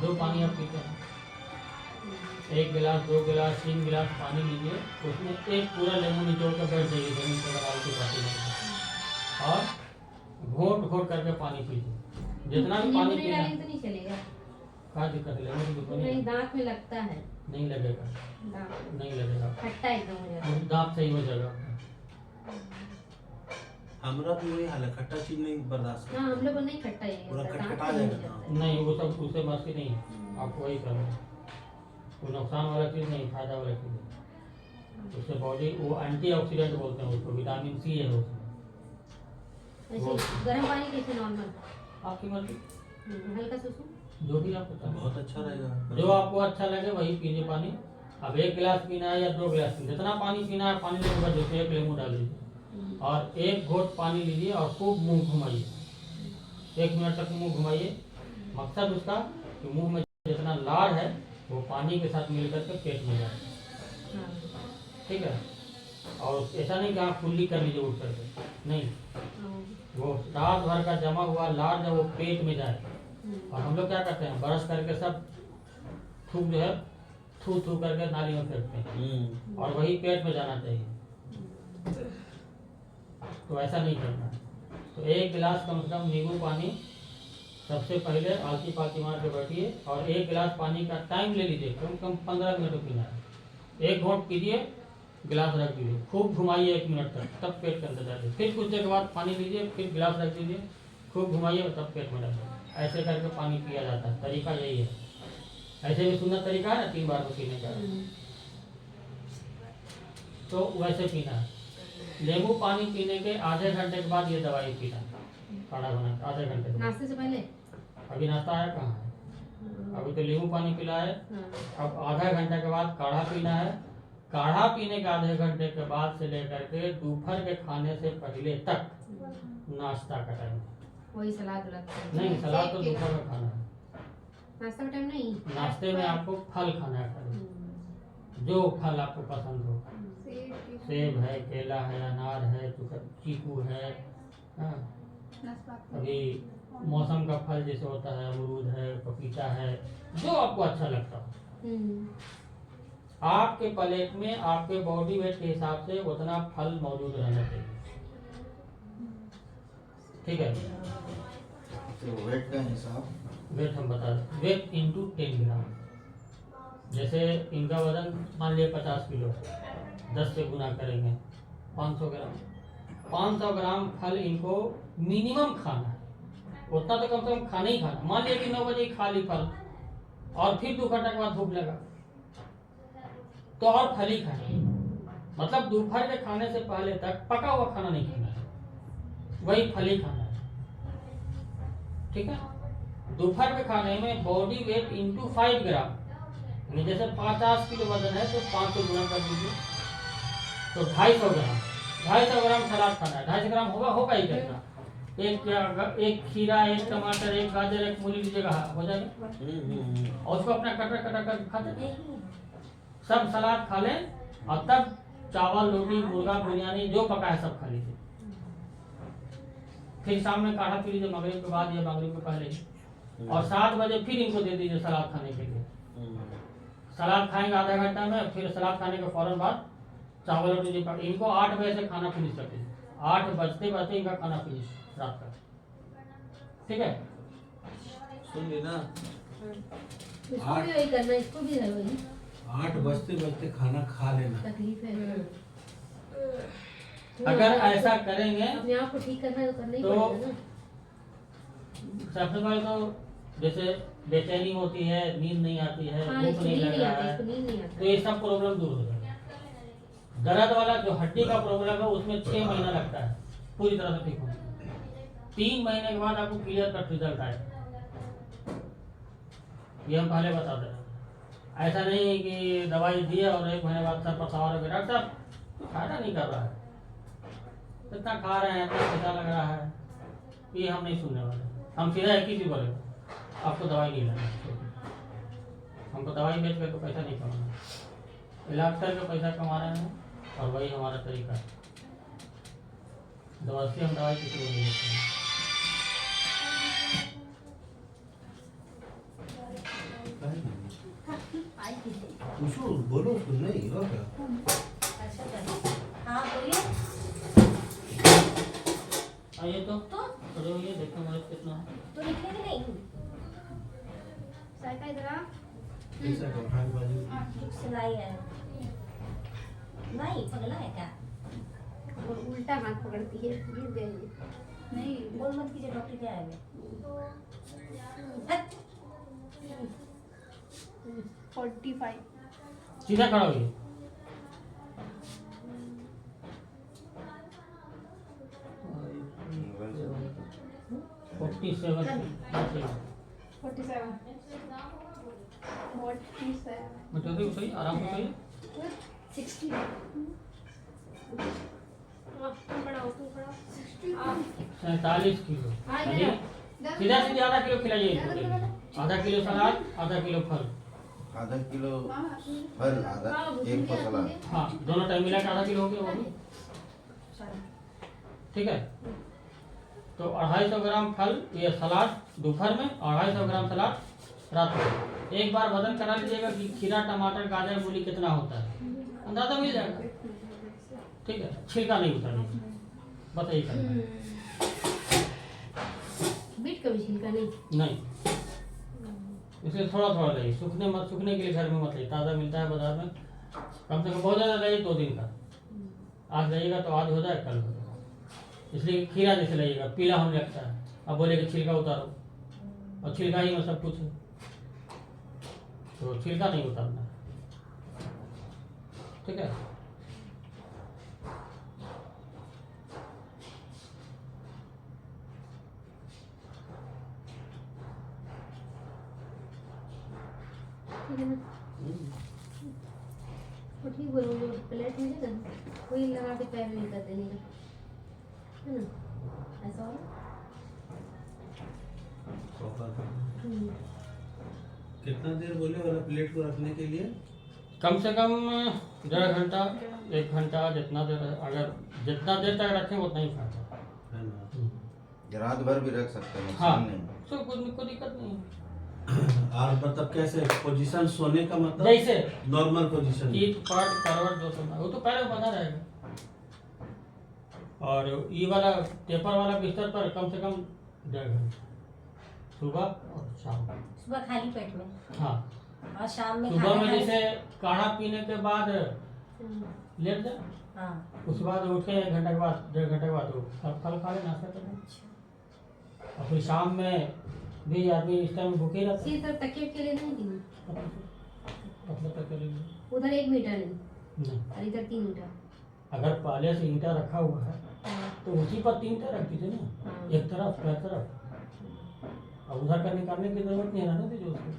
जो पानी आप पीते हैं, 1 गिलास 2 गिलास 3 गिलास पानी लीजिए, उसमें एक पूरा लेमन निचोड़ कर बैठ जाइए जमीन पर लगा के पानी में और घोट घोट करके पानी पीजिए। जितना भी नींबू पानी नहीं पीना डालेंगे तो नहीं चलेगा। क्या दिक्कत है, लेमन की नहीं पानी दांत में लगता है नहीं लगेगा, दांत नहीं लगेगा, खट्टा एकदम हो जाता है। दांत सही हो जाएगा। हमरा भी वही हाल है, खट्टा चीज नहीं बर्दाश्त हाँ हम लोग को नहीं खट्टा ही पूरा होता है, दांत खटखटा में हो जाएगा जाता है। दांत। नहीं वो सब उससे मस्ती नहीं है, आपको वही करना है। वो नुकसान वाला चीज़ नहीं, फायदा वाला चीज़ है। उससे बॉडी वो एंटीऑक्सीडेंट बोलते हैं उसको, विटामिन सी है उसमें। ऐसे गर्म पानी कैसे नॉर्मल आपकी मर्जी, हल्का सुसुम। जो भी आपको चाहे, बहुत अच्छा रहेगा। जो आपको अच्छा लगे वही पीजिए पानी। अब 1 गिलास पीना है या 2 गिलास पीना, जितना पानी पीना है पानी लेने के बाद जैसे 1 नींबू डाल लीजिए और 1 घोट पानी लीजिए और खूब मुंह घुमाइए, 1 मिनट तक मुंह घुमाइए। मकसद उसका कि मुंह में जितना लार है वो पानी के साथ मिल करके पेट में जाए, हाँ। ठीक है। और ऐसा नहीं कि आप फुल्ली कर लीजिए उठ करके, नहीं, वो रात भर का जमा हुआ लार जब वो पेट में जाए। और हम लोग क्या करते हैं, ब्रश करके सब थूक जो है थू थू करके नाली में फेंकते हैं और वही पेट में जाना चाहिए, तो ऐसा नहीं करना है। तो 1 गिलास कम से कम नींबू पानी सबसे पहले आलती पालती मार के बैठिए और 1 गिलास पानी का टाइम ले लीजिए, कम से कम 15 मिनट पीना है। 1 घोंट पीजिए, गिलास रख दीजिए, खूब घुमाइए 1 मिनट तक, तब पेट के अंदर जाइए। फिर कुछ देर के बाद पानी लीजिए, फिर गिलास रख दीजिए, खूब घुमाइए और तब पेट में डालिए। ऐसे करके पानी पिया जाता है, तरीका यही है। ऐसे भी सुंदर तरीका है ना 3 बार में पीने का, तो वैसे पीना है। नींबू पानी पीने के आधे घंटे के बाद ये दवाई पीना, काढ़ा बना के आधे घंटे के बाद। नाश्ते से पहले अभी नाश्ता आया कहाँ है, अभी तो नींबू पानी पिला है। हाँ। अब आधा घंटे के बाद काढ़ा पीना है। काढ़ा पीने के आधे घंटे के बाद से लेकर के दोपहर के खाने से पहले तक नाश्ता का टाइम। वही सलाद वलाद नहीं, सलाद तो दोपहर में खाना है। नाश्ता का टाइम नहीं। नाश्ते में आपको फल खाना है खाली, जो फल आपको पसंद हो, सेब है, केला है, अनार है, चीकू है, हाँ। अभी मौसम का फल जैसे होता है, अमरूद है, पपीता है, जो आपको अच्छा लगता हो। आपके प्लेट में आपके बॉडी वेट के हिसाब से उतना फल मौजूद रहना चाहिए, ठीक है। तो वेट का हिसाब, वेट हम बता दें, वेट इंटू 10 ग्राम। जैसे इनका वजन मान लिया 50 किलो, 10 से गुना करेंगे 500 ग्राम। 500 ग्राम फल इनको मिनिमम खाना है, उतना तो कम से कम खाना ही खाना। मान लिया कि 9 बजे खा ली फल और फिर 2 घंटे के बाद भूख लगा तो और फल ही खाना, मतलब दोपहर के खाने से पहले तक पका हुआ खाना नहीं खाना है, वही फल ही खाना है, ठीक है। दोपहर के खाने में बॉडी वेट इंटू 5 ग्राम, यानी जैसे 50 किलो वजन है तो 500 गुना कर दीजिए तो 250 ग्राम। 250 ग्राम सलाद खाना है, 250 ग्राम होगा ही कितना, एक खीरा, एक टमाटर, एक गाजर, एक मूली लीजिएगा, हो जाएगा। और उसको अपना कटर कटर कर खाते, सब सलाद खा लें और तब चावल रोटी मुर्गा बिरयानी जो पका है सब खा लीजिए। फिर शाम में काढ़ा पी लीजिए मगरिब के बाद या मगरिब के पहले ही। और 7 बजे फिर इनको दे दीजिए सलाद खाने के लिए। सलाद खाएंगे आधा घंटा में, फिर सलाद खाने के फौरन बाद चावल रोटी जो पका, इनको 8 बजे से खाना फिनिश कर दीजिए। 8 बजते बजते इनका खाना फिनिश रात का, ठीक है। सुन ली ना, इसको भी वही करना, इसको भी है वही 8 बजते बजते खाना खा लेना। तकलीफ है। अगर ऐसा करेंगे अपने आप को ठीक करना है तो करना ही तो पड़ेगा ना। सबसे पहले तो जैसे बेचैनी होती है, नींद नहीं आती है, हाँ, भूख इसको नहीं नींद लग नहीं रहा आता, है, इसको नींद नहीं आता। तो ये सब प्रॉब्लम दूर हो जाएगा। दर्द वाला जो हड्डी का प्रॉब्लम है उसमें 6 महीना लगता है पूरी तरह से ठीक होने में। 3 महीने के बाद आपको क्लियर कट रिजल्ट आएगा, ये हम पहले बता दे रहे हैं। ऐसा नहीं है कि दवाई दी है और 1 महीने बाद सर पर सवार हो गया, डॉक्टर साहब फायदा नहीं कर रहा है, इतना खा रहे हैं, इतना पैसा लग रहा है, ये हम नहीं सुनने वाले। हम सीधा एक ही चीज बोलेंगे, आपको दवाई नहीं लेना, हमको दवाई बेच कर तो पैसा नहीं कमाना, इलाज करके पैसा कमा रहे हैं और वही हमारा तरीका है। जबरदस्ती हम दवाई किसी को नहीं देते हैं। पूछो, बोलो उसको, नहीं हो क्या? अच्छा कर। हाँ बोलिए। आइए तो खड़े होइए, देखो मरीज कितना है। तो लिखेंगे नहीं? साइका इधर आ। कैसा कंफाइन बाजू? सुनाई है नहीं, पगला है क्या? और उल्टा हाथ पकड़ती है, गिर जाएगी। नहीं बोल मत कीजिए, डॉक्टर क्या आएंगे। 45। सीधा खड़ा होइए। फोर्टी 47। मतलब सही, आराम से सही। 60। तुम खड़ा हो, तुम खड़ा हो। 47 किलो। हाँ, यानी इधर सीधा सीधे आधा किलो खिलाइए इनको डेली। आधा किलो सलाद, आधा किलो फल। आधा किलो फल, आधा एक फसला। हाँ, दोनों टाइम मिला के आधा किलो हो गया वो भी, ठीक है। तो 250 ग्राम फल ये सलाद दोपहर में, 250 ग्राम सलाद रात में। एक बार वजन करा लीजिएगा कि खीरा टमाटर गाजर मूली कितना होता है, अंदाजा मिल जाएगा, ठीक है। छिलका नहीं उतारना, बस यही करना है। बीट का भी छिलका नहीं। नहीं, इसलिए थोड़ा थोड़ा लाइए, सूखने के लिए घर में मत लाइए, ताज़ा मिलता है बाजार में। कम से कम बहुत ज़्यादा लाइए 2 दिन का, आज लाइएगा तो आज हो जाए, कल हो जाए। इसलिए खीरा जैसे लाइएगा पीला होने लगता है, अब बोले कि छिलका उतारो, और छिलका ही में सब कुछ है, तो छिलका नहीं उतारना है, ठीक है। ठीक है ना? वो ठीक बोलूँगी, प्लेट में ना वही लगा के पैर में कर देने का, है ना? ऐसा हो। कितना देर बोले वाला प्लेट को रखने के लिए? कम से कम 1.5 घंटा 1 घंटा, जितना देर, अगर जितना देर तक रखें उतना ही फायदा है ना? रात भर भी रख सकते हैं, हाँ, नुकसान नहीं। तो कोई दिक्कत नहीं है। और मतलब कैसे पोजीशन, सोने का मतलब जैसे नॉर्मल पोजीशन? चीत पाट करवट जो सोना वो तो पैर में बना रहेगा, और ये वाला टेपर वाला बिस्तर पर कम से कम 1.5 घंटा, सुबह और शाम। सुबह खाली पेट में हाँ, और शाम में सुबह खाना में खाने जैसे काढ़ा पीने के बाद लेट जाए, हाँ। उसके बाद उठ के 1 घंटा के बाद 1.5 घंटे के बाद वो फल खा ले, नाश्ता कर ले, और फिर शाम में भी आदमी इस टाइम भूखे रहता है। सी सर तकिए के लिए नहीं दी, पतला तक चलेगी उधर 1 मीटर नहीं नहीं। और इधर 3 मीटर। अगर पहले से ईंटा रखा हुआ है हाँ, तो उसी पर 3 ईंटा रख दीजिए ना, हाँ। एक तरफ पैर तरफ, और उधर का निकालने की जरूरत नहीं है, रहने दीजिए उसको।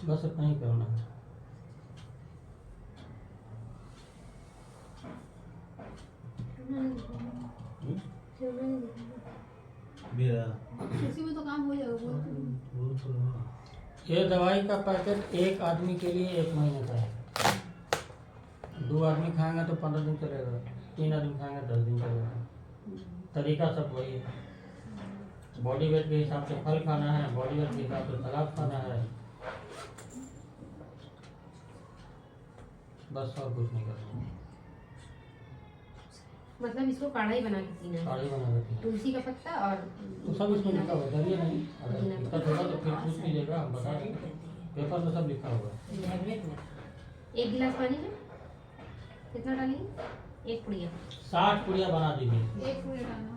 बस इतना ही करना है। मेरा उसी में तो काम हो जाएगा बोल तो। ये दवाई का पैकेट एक आदमी के लिए 1 महीने का है। 2 आदमी खाएंगे तो 15 दिन चलेगा, 3 आदमी खाएंगे 10 दिन चलेगा। तरीका सब वही है। बॉडी वेट के हिसाब से फल खाना है, बॉडी वेट के हिसाब से सलाद खाना है, बस और कुछ नहीं करना। मतलब इसको काढ़ा ही बना के पीना है। काढ़ी बना देती है तुलसी का पत्ता और तो सब इसमें लिखा हुआ है, डरिए नहीं। अगर दिक्कत होगा तो फिर पूछ लीजिएगा, हम बता देंगे। पेपर में सब लिखा हुआ है। टैबलेट में 1 गिलास पानी में कितना डालेंगे? 1 पुड़िया। 60 पुड़िया बना दीजिए। एक पूरे डालना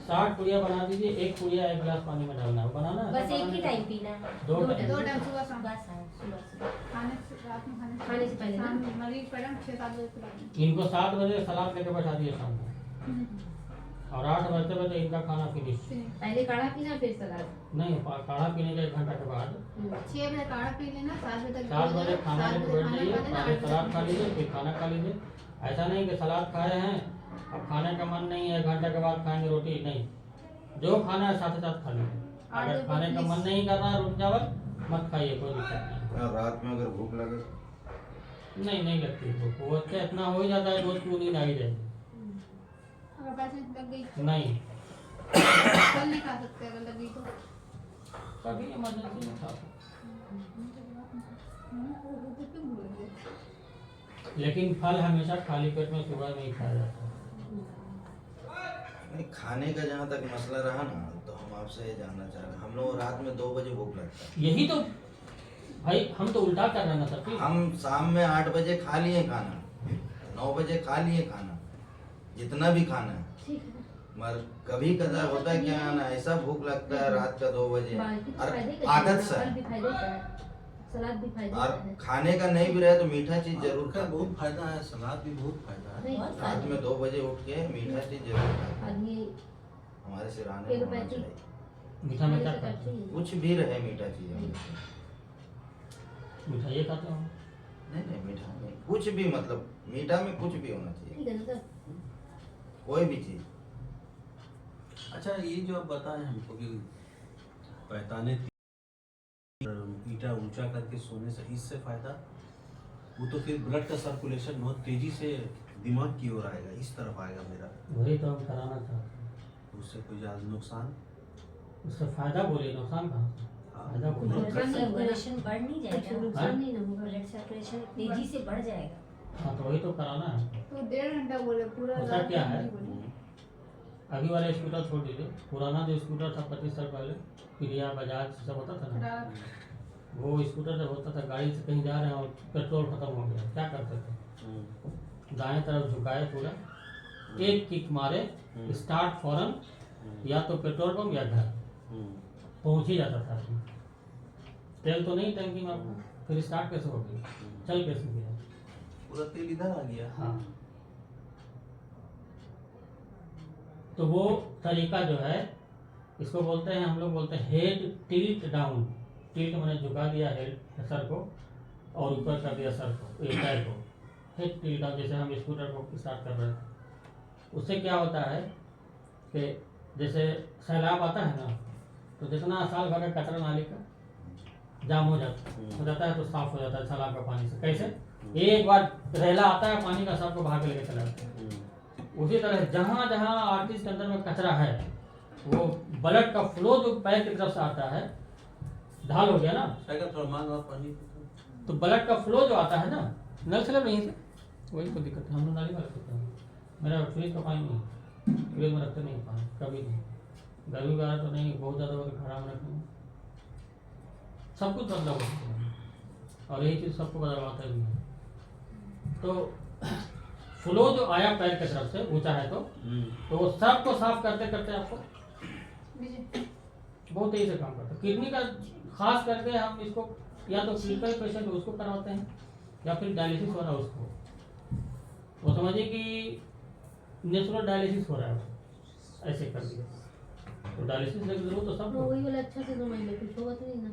60 पुड़िया बना दीजिए। 1 पुड़िया 1 गिलास पानी में डालना है। बनाना है बस एक ही टाइम पीना है। 2 टाइम। 2 टाइम सुबह शाम सुबह शाम सुबह खाने से रात में खाने से पहले ना? शाम में मरीज पड़े 6-7 बजे के बाद। इनको 7 बजे सलाद लेके बैठा दिए शाम को, और 8 बजते बजे इनका खाना फिनिश। पहले काढ़ा पीना फिर सलाद। नहीं, काढ़ा पीने के 1 घंटा के बाद 6 बजे काढ़ा पी लेना, 7 बजे तक 7 बजे खाना 7 लेके बजे बैठ खाना जाइए, खा लेना, पहले 8 बजे सलाद खा लीजिए फिर खाना खा लीजिए। ऐसा नहीं कि सलाद खाए हैं अब खाने का मन नहीं है 1 घंटे के बाद खाएंगे रोटी, नहीं। जो खाना है साथ साथ खा लीजिए। अगर खाने का मन नहीं कर रहा है रोटी चावल मत खाइए, कोई दिक्कत नहीं। और रात में अगर भूख लगे नहीं लगती भूख, वो अच्छा इतना हो ही जाता है, रोज को नींद आ ही जाएगी। अगर पैसे लग गई नहीं, कल नहीं खा सकते अगर लगी तो। कभी इमरजेंसी में खा सकते। तो क्यों भूल गए? लेकिन फल हमेशा खाली पेट में सुबह में ही खाया जाता है। नहीं, खाने का जहाँ तक मसला रहा ना, तो हम आपसे ये जानना चाह रहे हैं। हम लोग रात में 2 बजे भूख लगता है, यही तो भाई हम तो उल्टा कर रहे हैं ना सर। हम शाम में 8 बजे खा लिए खाना, 9 बजे खा लिए खाना, जितना भी खाना है। ठीक है। मगर कभी कदा होता है क्या ना, ऐसा भूख लगता है रात का 2 बजे, बाकी तो और फायदे का आदत चीज़ से है, फल भी फायदे का है, सलाद भी फायदे और का है। खाने का नहीं भी रहे तो मीठा चीज जरूर का खाते बहुत हैं। फायदा है, सलाद भी बहुत फायदा है। नहीं, बहुत रात में 2 बजे उठ के मीठा चीज जरूर खाते हैं। आदमी हमारे सिराने में होना एलोपैथी चाहिए, मीठा में क्या खाने से खाते करती हो? है। कुछ भी रहे मीठा चीज हम लोग को। मीठा ये खाते हो? नहीं मीठा नहीं, कुछ भी, मतलब मीठा में कुछ भी होना चाहिए, ठीक है ना सर? कोई भी चीज। अच्छा, ये जो आप बताएं हमको कि पैताने ईटा ऊंचा करके सोने से इससे फायदा, वो तो फिर ब्लड का सर्कुलेशन बहुत तेजी से दिमाग की ओर आएगा, इस तरफ आएगा मेरा, वही तो हम कराना चाहते हैं। उससे कोई ज्यादा नुकसान। उससे फायदा बोलिए, नुकसान कहाँ से? फायदा बोलिए। ब्लड सर्कुलेशन बढ़ नहीं कुछ जाएगा, नुकसान नहीं ना होगा। ब्लड सर्कुलेशन तेजी से बढ़ जाएगा। हाँ तो वही तो कराना है। तो 1.5 घंटा बोले पूरा उसका रात क्या में है? नहीं बोले। अभी वाला स्कूटर छोड़ दीजिए, पुराना जो स्कूटर था 25 साल पहले, प्रिया बजाज सब होता था ना, रात वो स्कूटर जब होता था गाड़ी से कहीं जा रहे हैं और पेट्रोल खत्म हो गया, क्या करते थे? दाएं तरफ झुकाए पूरा, एक किक मारे, स्टार्ट फौरन, या तो पेट्रोल पंप या घर, पहुंच ही जाता था आदमी। तेल तो नहीं टंकी में आपको, फिर स्टार्ट कैसे हो गई, चल कैसे गया? पूरा तेल इधर आ गया। हाँ, तो वो तरीका जो है, इसको बोलते हैं, हम लोग बोलते हैं हेड टिल्ट डाउन। टिल्ट मैंने झुका दिया हेड सर को और ऊपर कर दिया सर को, पैर को, हेड टिल्ट डाउन। जैसे हम स्कूटर को स्टार्ट कर रहे हैं, उससे क्या होता है कि जैसे सैलाब आता है ना, तो जितना साल भर का कचरा नाली का जाम हो जाता है तो साफ हो जाता है सैलाब का पानी से। कैसे? एक बार रेला आता है पानी का, सबको भाग लेके चला जाता है। उसी तरह जहाँ जहाँ आर्टिस्ट के अंदर में कचरा है, वो ब्लड का फ्लो जो पैर की तरफ से आता है, ढाल हो गया ना, थोड़ा मांग और पानी, तो ब्लड का फ्लो जो आता है ना, नल से नहीं से, वही तो दिक्कत है। हम लोग नाली वाले करते हैं, मेरा फ्रिज का पानी नहीं, फ्रिज में रखते नहीं पानी कभी नहीं, गर्मी वगैरह तो नहीं, बहुत ज़्यादा वक्त खराब रखेंगे, सब कुछ बदलाव होता है और यही चीज़ सबको बदलवाता भी है। तो फ्लो जो आया पैर की तरफ से ऊंचा है तो वो सबको साफ करते करते आपको बहुत तेजी से काम करता है। किडनी का खास करके हम इसको या तो क्लिनिकल पेशेंट उसको करवाते हैं या फिर डायलिसिस हो रहा है उसको, वो समझिए कि नेचुरल डायलिसिस हो रहा है, ऐसे कर दिया तो डायलिसिस की जरूरत तो सब तो वही वाला अच्छा से समझ लो, कुछ होगा तो नहीं ना।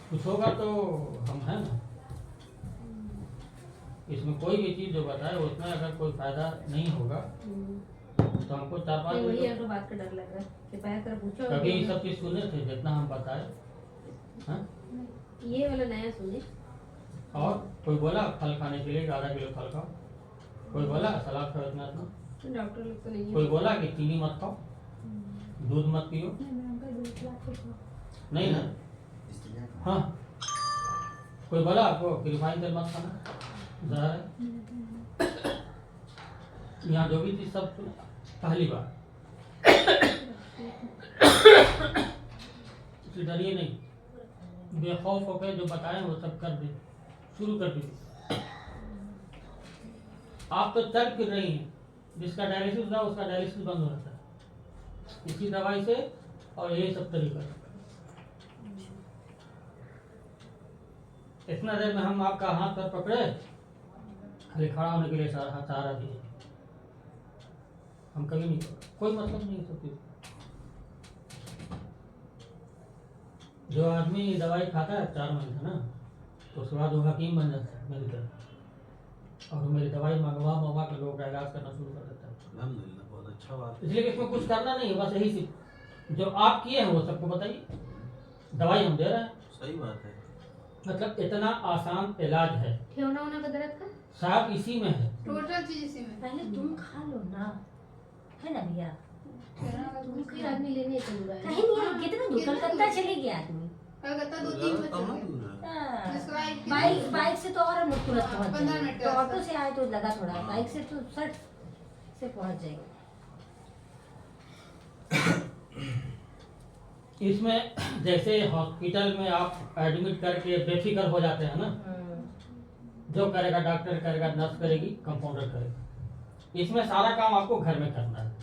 कुछ होगा तो हम हैं ना, इसमें कोई भी चीज़ जो बताए उसमें अगर कोई फायदा नहीं होगा तो हमको 4-5 नहीं, वही दिन हमको बात का डर लग रहा है कि पैर कर पूछो कभी ये सब चीज सुने थे जितना हम बताए? हाँ? ये वाला नया सुने। और कोई बोला फल खाने के लिए कि आधा किलो फल खाओ? कोई बोला सलाद खाओ इतना इतना? डॉक्टर लोग तो नहीं कोई है। बोला कि चीनी मत खाओ, दूध मत पियो? नहीं ना? हाँ। कोई बोला आपको कि रिफाइंड तेल मत खाना, जहर है? यहाँ जो भी चीज सब पहली बार इसलिए डरिए नहीं, बेखौफ होकर जो बताएं वो सब कर दे, शुरू कर दीजिए। आप तो चल फिर रही हैं, जिसका डायलिसिस था उसका डायलिसिस बंद हो जाता है इसी दवाई से और यही सब तरीका है। इतना देर में हम आपका हाथ पर पकड़े, खाली खड़ा होने के लिए सहारा दिए, हम कभी नहीं, कोई मतलब नहीं सब चीज। जो आदमी दवाई खाता है 4 महीने ना, तो उसके बाद वो हकीम बन जाता है मेरी तरह, और वो मेरी दवाई मंगवा मंगवा के लोग का इलाज करना शुरू कर देता है। अल्हम्दुलिल्लाह, बहुत अच्छा बात है। इसलिए कि इसमें कुछ करना नहीं है, बस यही सिर्फ जो आप किए हैं वो सबको बताइए, दवाई हम दे रहे हैं। सही बात है। मतलब इतना आसान इलाज है, ठेवना होना का दर्द का साफ इसी में है। टोटल चीज इसी में। पहले तुम खा लो ना, है ना भैया? तुम फिर आदमी लेने चल रहा है। कहीं नहीं, कितना दूर कलकत्ता चले गया आदमी। कलकत्ता 2-3 ज़्यादा बजे कम गए। है दूर है। हाँ। जिसको आई- बाइक से तो और हम लोग तुरंत पहुंच 15 जाएंगे। मिनट तो का ऑटो रास्ता। से आए तो लगा थोड़ा, बाइक से तो सट से पहुंच जाएंगे। इसमें जैसे हॉस्पिटल में आप एडमिट करके बेफिक्र हो जाते हैं ना, जो करेगा डॉक्टर करेगा, नर्स करेगी, कंपाउंडर करेगा। इसमें सारा काम आपको घर में करना है,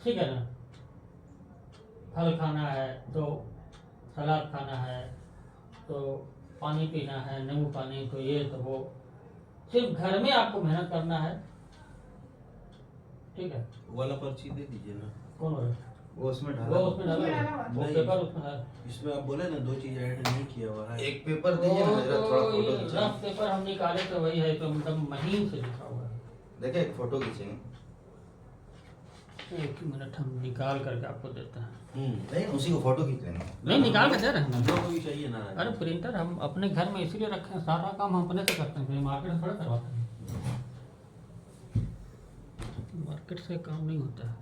ठीक है ना? फल खाना है तो सलाद खाना है, तो पानी पीना है, नींबू पानी, तो ये तो वो, सिर्फ घर में आपको मेहनत करना है, ठीक है? वो वाला पर्ची दे दीजिए ना। कौन हो? वो उसमें वो डाला उसमें डाला उसमें है। डाला हुआ है। वो नहीं। पेपर उसमें है। इसमें आप बोले ना 2 चीज ऐड नहीं किया हुआ है। एक पेपर दीजिए ना, जरा थोड़ा वो फोटो ये खींचेंगे। रफ पेपर हम निकाले तो वही है, तो मतलब महीन से लिखा हुआ है। देखिए एक फोटो खींचेंगे। 1 मिनट हम निकाल करके आपको देते हैं। नहीं उसी को फोटो खींच लेंगे। नहीं, निकाल के दे रहे हैं ना। जो कोई चाहिए ना। अरे प्रिंटर हम अपने घर में इसीलिए रखे हैं, सारा काम हम अपने से करते हैं, कहीं मार्केट से थोड़ा करवाते हैं। मार्केट से काम नहीं होता है।